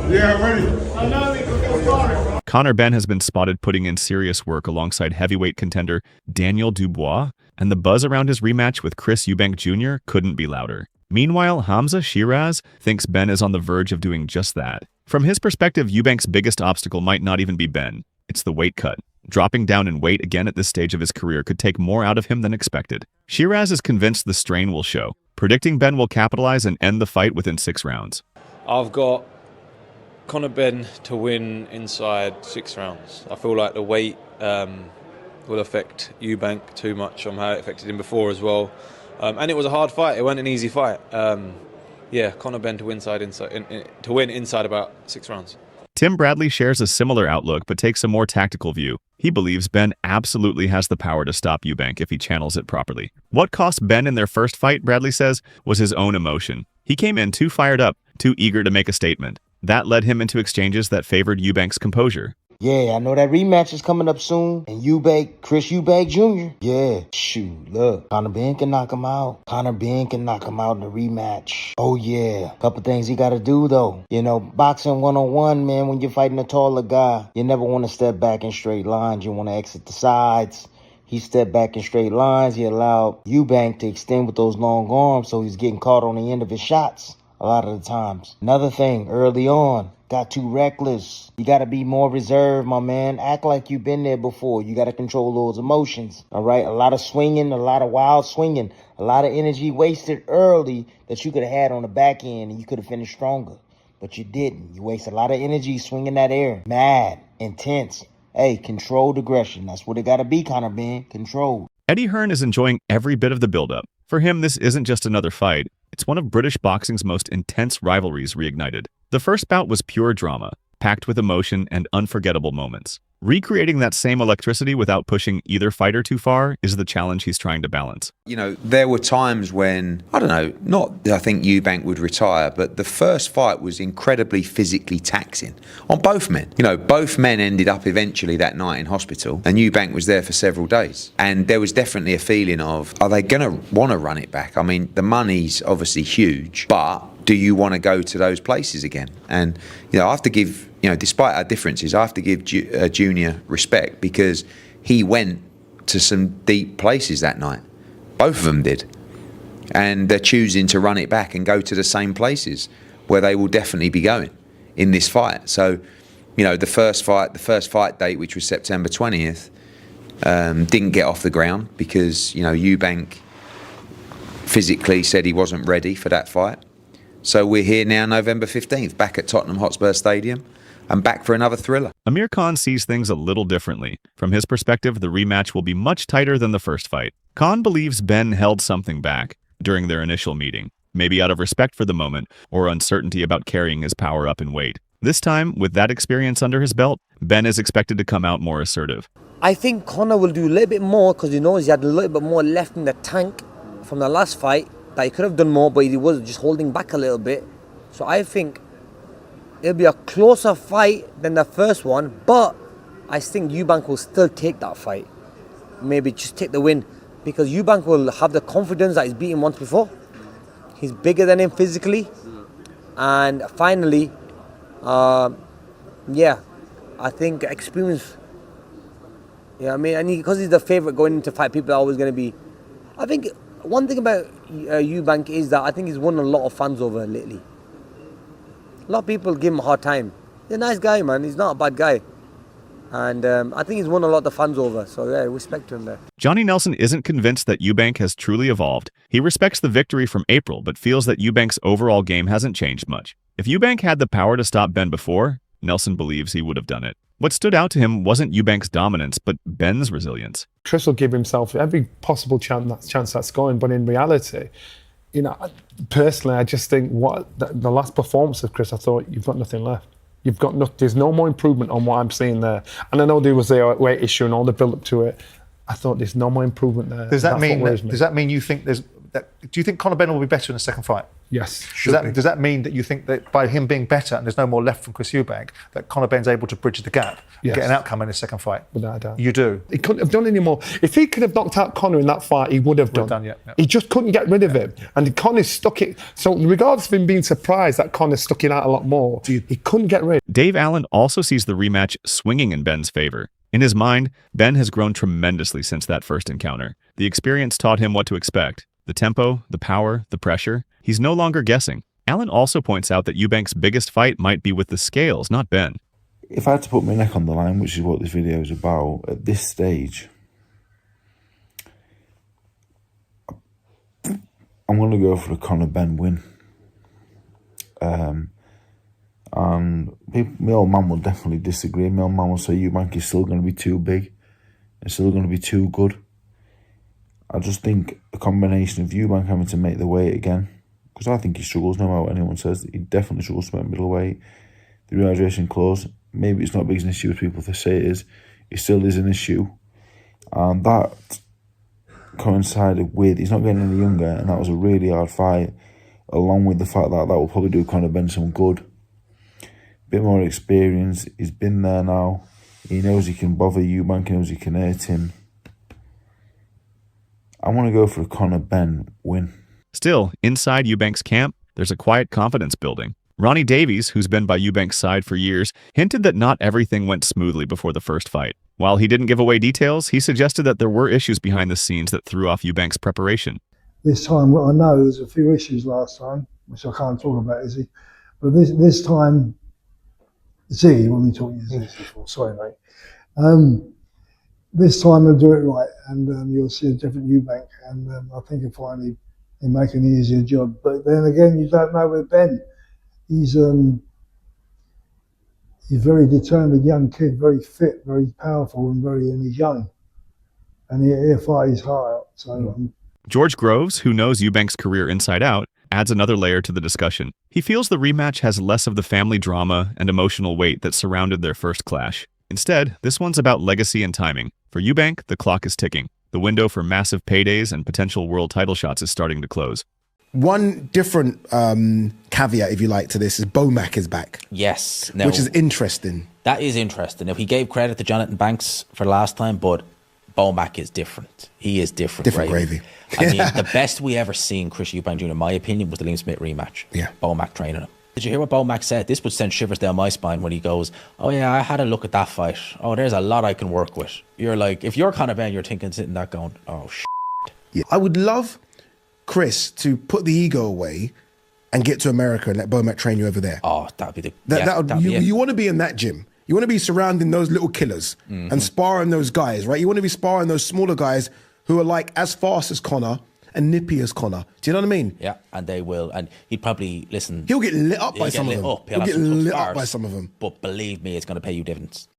Yeah, ready. Conor Benn has been spotted putting in serious work alongside heavyweight contender Daniel Dubois, and the buzz around his rematch with Chris Eubank Jr. couldn't be louder. Meanwhile, Hamza Shiraz thinks Benn is on the verge of doing just that. From his perspective, Eubank's biggest obstacle might not even be Benn. It's the weight cut. Dropping down in weight again at this stage of his career could take more out of him than expected. Shiraz is convinced the strain will show, predicting Benn will capitalize and end the fight within 6 rounds. I've got Conor Benn to win inside 6 rounds. I feel like the weight will affect Eubank too much on how it affected him before as well. And it was a hard fight. It wasn't an easy fight. Yeah, Conor Benn to win inside about 6 rounds. Tim Bradley shares a similar outlook but takes a more tactical view. He believes Benn absolutely has the power to stop Eubank if he channels it properly. What cost Benn in their first fight, Bradley says, was his own emotion. He came in too fired up, too eager to make a statement. That led him into exchanges that favored Eubank's composure. Yeah, I know that rematch is coming up soon. And Chris Eubank Jr. Yeah, shoot, look. Conor Benn can knock him out. Conor Benn can knock him out in the rematch. Oh, yeah. Couple things he got to do, though. You know, boxing one-on-one, man, when you're fighting a taller guy, you never want to step back in straight lines. You want to exit the sides. He stepped back in straight lines. He allowed Eubank to extend with those long arms, so he's getting caught on the end of his shots a lot of the times. Another thing, early on, got too reckless. You got to be more reserved, my man. Act like you've been there before. You got to control those emotions, all right? A lot of swinging, a lot of wild swinging, a lot of energy wasted early that you could have had on the back end and you could have finished stronger. But you didn't. You wasted a lot of energy swinging that air. Mad, intense. Hey, controlled aggression. That's what it got to be, Conor Benn. Controlled. Eddie Hearn is enjoying every bit of the build-up. For him, this isn't just another fight. It's one of British boxing's most intense rivalries reignited. The first bout was pure drama, packed with emotion and unforgettable moments. Recreating that same electricity without pushing either fighter too far is the challenge he's trying to balance. You know, there were times when, I don't know, not I think Eubank would retire, but the first fight was incredibly physically taxing on both men. You know, both men ended up eventually that night in hospital, and Eubank was there for several days. And there was definitely a feeling of, are they going to want to run it back? I mean, the money's obviously huge, but do you want to go to those places again? And, you know, I have to give, you know, despite our differences, I have to give Junior respect because he went to some deep places that night. Both of them did. And they're choosing to run it back and go to the same places where they will definitely be going in this fight. So, you know, the first fight date, which was September 20th, didn't get off the ground because, you know, Eubank physically said he wasn't ready for that fight. So we're here now, November 15th, back at Tottenham Hotspur Stadium, and back for another thriller. Amir Khan sees things a little differently. From his perspective, the rematch will be much tighter than the first fight. Khan believes Benn held something back during their initial meeting, maybe out of respect for the moment or uncertainty about carrying his power up in weight. This time, with that experience under his belt, Benn is expected to come out more assertive. I think Conor will do a little bit more because he knows he had a little bit more left in the tank from the last fight. That he could have done more, but he was just holding back a little bit. So I think it'll be a closer fight than the first one, but I think Eubank will still take that fight. Maybe just take the win, because Eubank will have the confidence that he's beaten once before. He's bigger than him physically. And finally, yeah, I think experience. Yeah, I mean, and because he's the favourite going into fight, people are always going to be. I think one thing about Eubank is that I think he's won a lot of fans over lately. A lot of people give him a hard time. He's a nice guy, man. He's not a bad guy. And I think he's won a lot of fans over. So, yeah, respect to him there. Johnny Nelson isn't convinced that Eubank has truly evolved. He respects the victory from April, but feels that Eubank's overall game hasn't changed much. If Eubank had the power to stop Benn before, Nelson believes he would have done it. What stood out to him wasn't Eubank's dominance, but Benn's resilience. Chris will give himself every possible chance that's going, but in reality, you know, personally, I just think the last performance of Chris, I thought you've got nothing left. There's no more improvement on what I'm seeing there. And I know there was a weight issue and all the build up to it. I thought there's no more improvement there. Does that mean you think there's Do you think Conor Benn will be better in the second fight? Yes. Does that mean that you think that by him being better and there's no more left from Chris Eubank, that Conor Benn's able to bridge the gap and get an outcome in his second fight? Without a doubt. You do? He couldn't have done any more. If he could have knocked out Conor in that fight, he would have done. Yeah. He just couldn't get rid of him. And Conor stuck it. So regardless of him being surprised that Conor stuck it out a lot more, he couldn't get rid. Dave Allen also sees the rematch swinging in Benn's favor. In his mind, Ben has grown tremendously since that first encounter. The experience taught him what to expect. The tempo, the power, the pressure. He's no longer guessing. Allen also points out that Eubank's biggest fight might be with the scales, not Ben. If I had to put my neck on the line, which is what this video is about, at this stage, I'm going to go for a Conor Benn win. And my old man will definitely disagree. My old man will say Eubank is still going to be too big. It's still going to be too good. I just think a combination of Eubank having to make the weight again, because I think he struggles, no matter what anyone says, he definitely struggles to make middleweight. The rehydration clause, maybe it's not as big an issue as people say it is. It still is an issue. And that coincided with, he's not getting any younger, and that was a really hard fight, along with the fact that that will probably do Conor Benn some good. Bit more experience, he's been there now. He knows he can bother Eubank, he knows he can hurt him. I want to go for a Conor Benn win. Still, inside Eubank's camp, there's a quiet confidence building. Ronnie Davies, who's been by Eubank's side for years, hinted that not everything went smoothly before the first fight. While he didn't give away details, he suggested that there were issues behind the scenes that threw off Eubank's preparation. This time, well, I know there's a few issues last time, which I can't talk about, is he? But this time, Z, when we talk Z before, sorry mate. This time I'll do it right, and you'll see a different Eubank, and I think he'll finally make an easier job. But then again, you don't know with Ben. He's a very determined young kid, very fit, very powerful, and he's young, and he'll fight his heart out. So. George Groves, who knows Eubank's career inside out, adds another layer to the discussion. He feels the rematch has less of the family drama and emotional weight that surrounded their first clash. Instead, this one's about legacy and timing. For Eubank, the clock is ticking. The window for massive paydays and potential world title shots is starting to close. One different caveat, if you like, to this is Bomac is back. Yes. Now, which is interesting. That is interesting. Now, he gave credit to Jonathan Banks for last time, but Bomac is different. He is different. Different gravy. I mean, the best we ever seen Chris Eubank Jr., in my opinion, was the Liam Smith rematch. Yeah. Bomac training him. Did you hear what Bomac said? This would send shivers down my spine when he goes, oh yeah, I had a look at that fight. Oh, there's a lot I can work with. You're like, if you're Conor Benn, you're thinking, sitting there going, oh, Yeah. I would love Chris to put the ego away and get to America and let Bomac train you over there. Oh, that'd be the... You want to be in that gym. You want to be surrounding those little killers and sparring those guys, right? You want to be sparring those smaller guys who are like as fast as Conor and nippy as Conor. Do you know what I mean? Yeah, and they will. And he'd probably, listen... He'll get lit up by some of them. He'll get lit up by some of them. But believe me, it's going to pay you dividends.